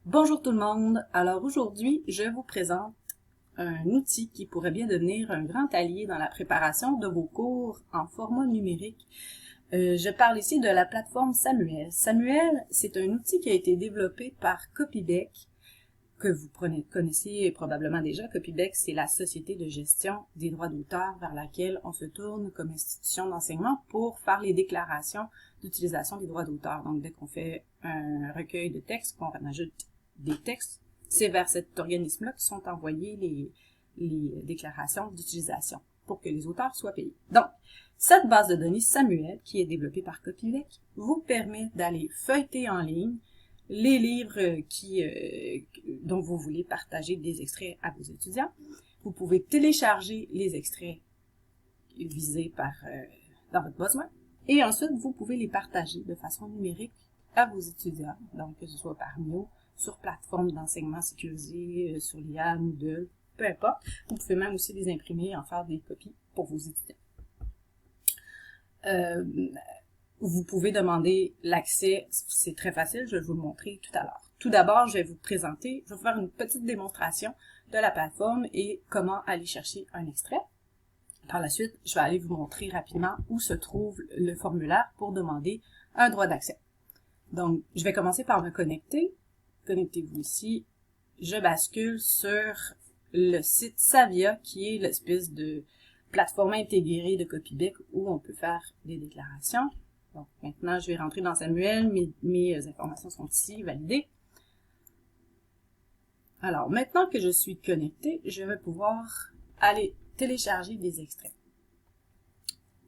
Bonjour tout le monde. Alors aujourd'hui, je vous présente un outil qui pourrait bien devenir un grand allié dans la préparation de vos cours en format numérique. Je parle ici de la plateforme Samuel. Samuel, c'est un outil qui a été développé par Copybec, que vous connaissez probablement déjà. Copybec, c'est la société de gestion des droits d'auteur vers laquelle on se tourne comme institution d'enseignement pour faire les déclarations d'utilisation des droits d'auteur. Donc, dès qu'on fait un recueil de textes, qu'on ajoute des textes, c'est vers cet organisme-là que sont envoyées les déclarations d'utilisation pour que les auteurs soient payés. Donc, cette base de données Samuel, qui est développée par Copybec, vous permet d'aller feuilleter en ligne les livres dont vous voulez partager des extraits à vos étudiants. Vous pouvez télécharger les extraits visés dans votre besoin et ensuite vous pouvez les partager de façon numérique à vos étudiants, donc que ce soit par mail, sur plateforme d'enseignement sécurisée, sur l'IA, Moodle, peu importe. Vous pouvez même aussi les imprimer et en faire des copies pour vos étudiants. Vous pouvez demander l'accès, c'est très facile, je vais vous le montrer tout à l'heure. Tout d'abord, je vais vous faire une petite démonstration de la plateforme et comment aller chercher un extrait. Par la suite, je vais aller vous montrer rapidement où se trouve le formulaire pour demander un droit d'accès. Donc, je vais commencer par me connecter. Connectez-vous ici. Je bascule sur le site Savia, qui est l'espèce de plateforme intégrée de Copybec où on peut faire des déclarations. Donc, maintenant, je vais rentrer dans Samuel. Mes informations sont ici, validées. Alors, maintenant que je suis connectée, je vais pouvoir aller télécharger des extraits.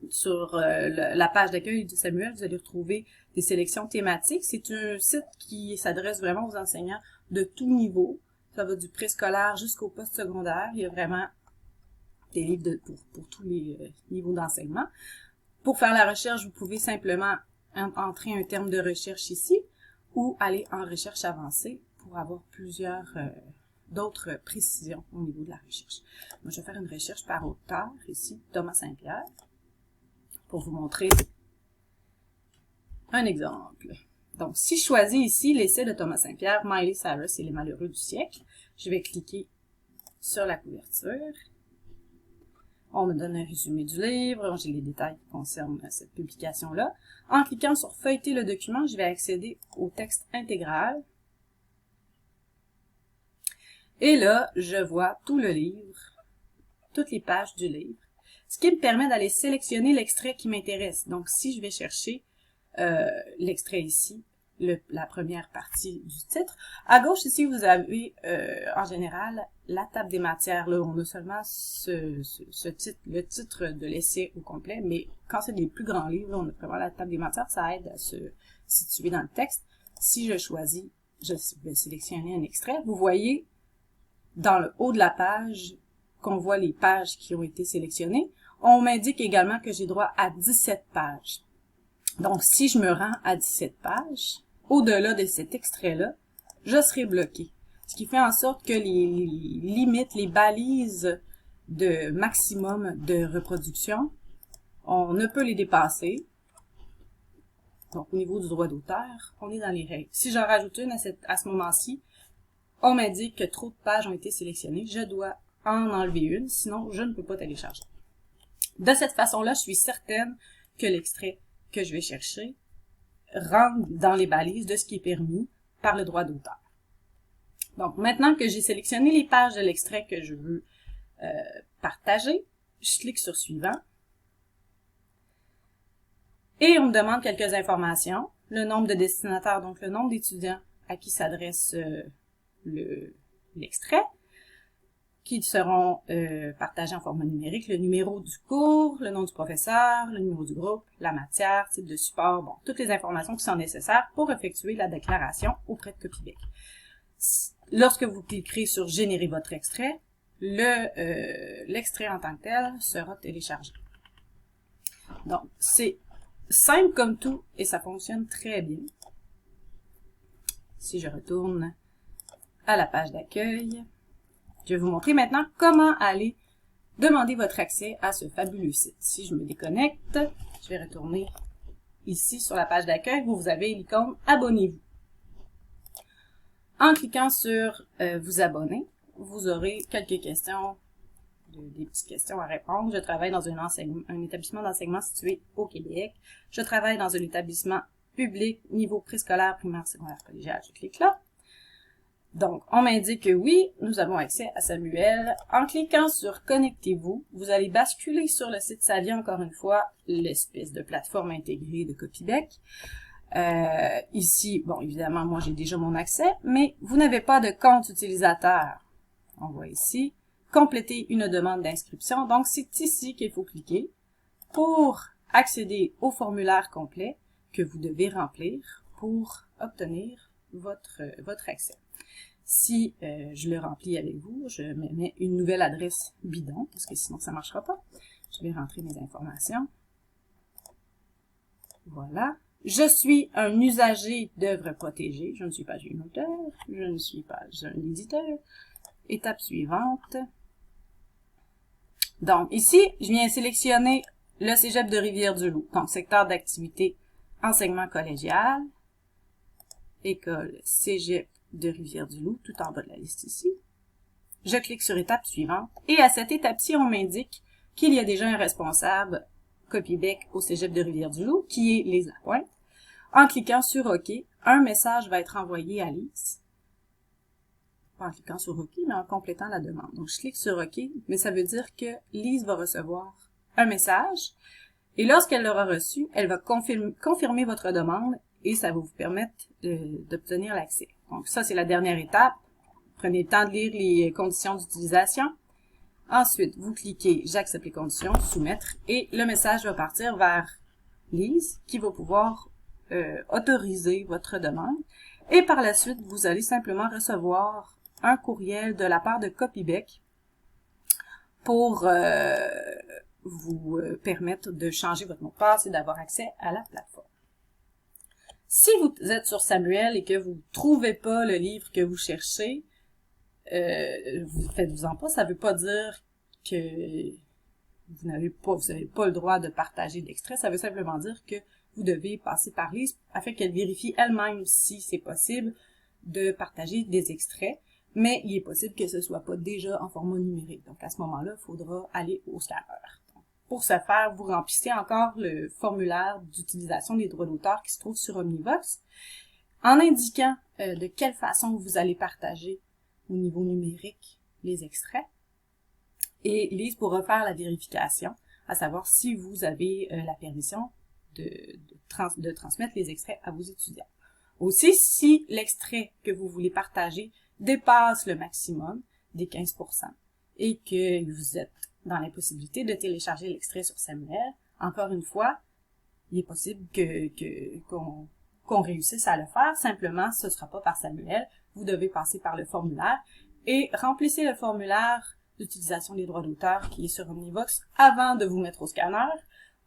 Sur la page d'accueil de Samuel, vous allez retrouver des sélections thématiques. C'est un site qui s'adresse vraiment aux enseignants de tout niveau. Ça va du préscolaire jusqu'au post-secondaire. Il y a vraiment des livres pour tous les niveaux d'enseignement. Pour faire la recherche, vous pouvez simplement entrer un terme de recherche ici ou aller en recherche avancée pour avoir plusieurs d'autres précisions au niveau de la recherche. Moi, je vais faire une recherche par auteur ici, Thomas Saint-Pierre, pour vous montrer un exemple. Donc, si je choisis ici l'essai de Thomas Saint-Pierre, Miley Cyrus et les malheureux du siècle, je vais cliquer sur la couverture. On me donne un résumé du livre, j'ai les détails qui concernent cette publication-là. En cliquant sur « Feuilleter le document », je vais accéder au texte intégral. Et là, je vois tout le livre, toutes les pages du livre, ce qui me permet d'aller sélectionner l'extrait qui m'intéresse. Donc, si je vais chercher l'extrait ici, la première partie du titre. À gauche, ici, vous avez, en général, la table des matières. Là, on a seulement le titre de l'essai au complet, mais quand c'est des plus grands livres, on a vraiment la table des matières. Ça aide à se situer dans le texte. Si je choisis, je vais sélectionner un extrait. Vous voyez, dans le haut de la page, qu'on voit les pages qui ont été sélectionnées. On m'indique également que j'ai droit à 17 pages. Donc, si je me rends à 17 pages, au-delà de cet extrait-là, je serai bloqué. Ce qui fait en sorte que les limites, les balises de maximum de reproduction, on ne peut les dépasser. Donc, au niveau du droit d'auteur, on est dans les règles. Si j'en rajoute une à ce moment-ci, on m'indique que trop de pages ont été sélectionnées. Je dois en enlever une, sinon je ne peux pas télécharger. De cette façon-là, je suis certaine que l'extrait que je vais chercher rentre dans les balises de ce qui est permis par le droit d'auteur. Donc, maintenant que j'ai sélectionné les pages de l'extrait que je veux partager, je clique sur « Suivant » et on me demande quelques informations. Le nombre de destinataires, donc le nombre d'étudiants à qui s'adresse l'extrait, qui seront partagés en format numérique, le numéro du cours, le nom du professeur, le numéro du groupe, la matière, type de support, bon, toutes les informations qui sont nécessaires pour effectuer la déclaration auprès de Copybec. Lorsque vous cliquerez sur « Générer votre extrait », l'extrait en tant que tel sera téléchargé. Donc, c'est simple comme tout et ça fonctionne très bien. Si je retourne à la page d'accueil, je vais vous montrer maintenant comment aller demander votre accès à ce fabuleux site. Si je me déconnecte, je vais retourner ici sur la page d'accueil où vous avez l'icône « Abonnez-vous ». En cliquant sur vous abonner, vous aurez quelques questions, des petites questions à répondre. Je travaille dans un établissement d'enseignement situé au Québec. Je travaille dans un établissement public niveau préscolaire, primaire, secondaire, collégial. Je clique là. Donc, on m'indique que oui, nous avons accès à Samuel. En cliquant sur « Connectez-vous », vous allez basculer sur le site Savia, encore une fois, l'espèce de plateforme intégrée de Copybec. Ici, bon, évidemment, moi, j'ai déjà mon accès, mais vous n'avez pas de compte utilisateur. On voit ici « Compléter une demande d'inscription ». Donc, c'est ici qu'il faut cliquer pour accéder au formulaire complet que vous devez remplir pour obtenir votre accès. Si je le remplis avec vous, je mets une nouvelle adresse bidon, parce que sinon ça ne marchera pas. Je vais rentrer mes informations. Voilà. Je suis un usager d'œuvres protégées. Je ne suis pas un auteur. Je ne suis pas un éditeur. Étape suivante. Donc, ici, je viens sélectionner le Cégep de Rivière-du-Loup. Donc, secteur d'activité, enseignement collégial, école Cégep de Rivière-du-Loup, tout en bas de la liste ici. Je clique sur étape suivante. Et à cette étape-ci, on m'indique qu'il y a déjà un responsable Copybec au Cégep de Rivière-du-Loup, qui est Lise Lapointe. En cliquant sur OK, un message va être envoyé à Lise. Pas en cliquant sur OK, mais en complétant la demande. Donc, je clique sur OK, mais ça veut dire que Lise va recevoir un message. Et lorsqu'elle l'aura reçu, elle va confirmer votre demande et ça va vous permettre d'obtenir l'accès. Donc, ça, c'est la dernière étape. Prenez le temps de lire les conditions d'utilisation. Ensuite, vous cliquez « J'accepte les conditions »,« Soumettre » et le message va partir vers Lise qui va pouvoir autoriser votre demande. Et par la suite, vous allez simplement recevoir un courriel de la part de Copybec pour vous permettre de changer votre mot de passe et d'avoir accès à la plateforme. Si vous êtes sur Samuel et que vous ne trouvez pas le livre que vous cherchez, faites-vous-en pas, ça ne veut pas dire que vous n'avez pas le droit de partager d'extrait, ça veut simplement dire que vous devez passer par Lise afin qu'elle vérifie elle-même si c'est possible de partager des extraits, mais il est possible que ce soit pas déjà en format numérique. Donc à ce moment-là, il faudra aller au scanner. Donc, pour ce faire, vous remplissez encore le formulaire d'utilisation des droits d'auteur qui se trouve sur Omnivox, en indiquant de quelle façon vous allez partager au niveau numérique les extraits. Et Lise pourra faire la vérification, à savoir si vous avez la permission de transmettre les extraits à vos étudiants. Aussi, si l'extrait que vous voulez partager dépasse le maximum des 15% et que vous êtes dans l'impossibilité de télécharger l'extrait sur Samuel, encore une fois, il est possible qu'on réussisse à le faire. Simplement, ce ne sera pas par Samuel. Vous devez passer par le formulaire et remplissez le formulaire d'utilisation des droits d'auteur qui est sur Omnivox avant de vous mettre au scanner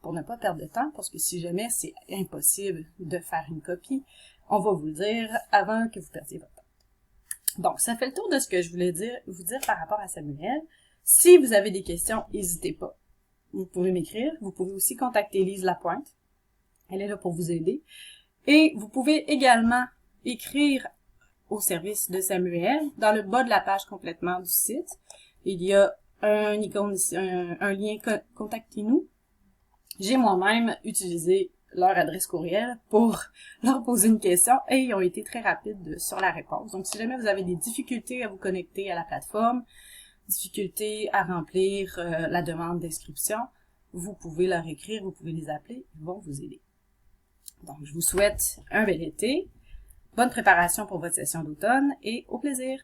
pour ne pas perdre de temps, parce que si jamais c'est impossible de faire une copie, on va vous le dire avant que vous perdiez votre temps. Donc, ça fait le tour de ce que je voulais vous dire par rapport à Samuel. Si vous avez des questions, n'hésitez pas. Vous pouvez m'écrire. Vous pouvez aussi contacter Lise Lapointe. Elle est là pour vous aider. Et vous pouvez également écrire au service de Samuel. Dans le bas de la page complètement du site, il y a un lien « Contactez-nous ». J'ai moi-même utilisé leur adresse courriel pour leur poser une question et ils ont été très rapides sur la réponse. Donc, si jamais vous avez des difficultés à vous connecter à la plateforme, difficultés à remplir la demande d'inscription, vous pouvez leur écrire, vous pouvez les appeler, ils vont vous aider. Donc, je vous souhaite un bel été, bonne préparation pour votre session d'automne et au plaisir!